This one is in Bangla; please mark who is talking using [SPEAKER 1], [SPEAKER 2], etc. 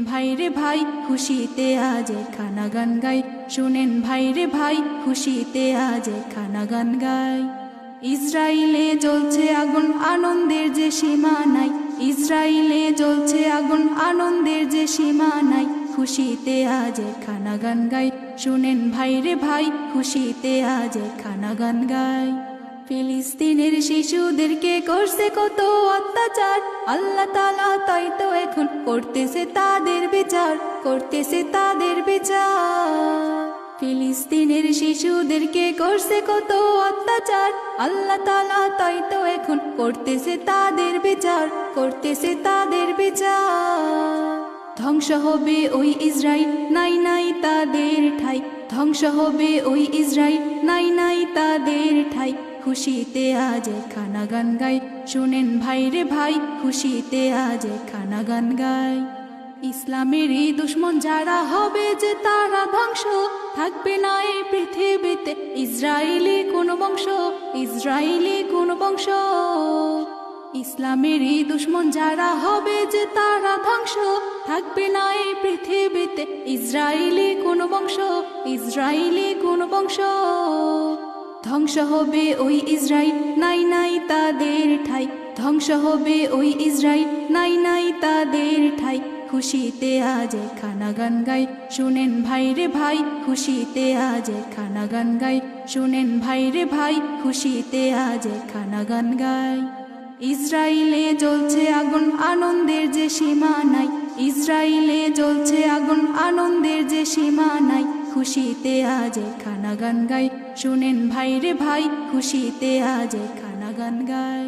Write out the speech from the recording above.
[SPEAKER 1] ভাই রে ভাই খুশিতে আজ খানা গান গাই, শুনেন ভাই রে ভাই খুশিতে আজ খানা গান গাই। ইসরায়েলে জ্বলছে আগুন আনন্দের যে সীমা নাই, ইসরায়েলে জ্বলছে আগুন আনন্দের যে সীমা নাই, খুশিতে আজ খানা গান গাই, শুনেন ভাই রে ভাই খুশিতে আজ খানা গান গাই। ফিলিস্তিনের শিশুদেরকে করছে কত অত্যাচার, আল্লাহ তাআলা তাই তো এখন করতেছে তাদের বিচার, করতেছে তাদের বিচার। ফিলিস্তিনের শিশুদেরকে করছে কত অত্যাচার, আল্লাহ তাআলা তাই তো এখন করতেছে তাদের বিচার, করতেছে তাদের বিচার। ধ্বংস হবে ওই ইসরাইল, নাই নাই তাদের ঠাই, ধ্বংস হবে ওই ইসরাইল, নাই নাই তাদের ঠাই, খুশিতে আজ খানা গান গাই, শুনেন ভাই রে ভাই খুশিতে আজ খানা গান গাই। ইসলামেরই দুশ্মন যারা হবে যে তারা ধ্বংস, থাকবে না এই পৃথিবীতে ইসরায়েলি কোন বংশ, ইসরায়েলি কোন বংশ। ইসলামেরই দুশ্মন যারা হবে যে তারা ধ্বংস, থাকবে না এই পৃথিবীতে ইসরায়েলি কোন বংশ, ইসরায়েলি কোন বংশ। ধ্বংস হবে ওই ইসরাইল, নাই নাই তাদের ঠাই, ধ্বংস হবে ওই ইসরাইল, নাই নাই তাদের ঠাই, খুশিতে আজ খানা গান গাই, শুনেন ভাই রে ভাই খুশিতে আজ খানা গান গাই, শুনেন ভাই রে ভাই খুশিতে আজ খানা গান গাই। ইসরায়েলে জ্বলছে আগুন আনন্দের যে সীমা নাই, ইসরায়েলে জ্বলছে আগুন আনন্দের যে সীমা নাই, খুশিতে আজ খানা গান গাই, শুনেন ভাই রে ভাই খুশিতে আজ খানা গান গাই।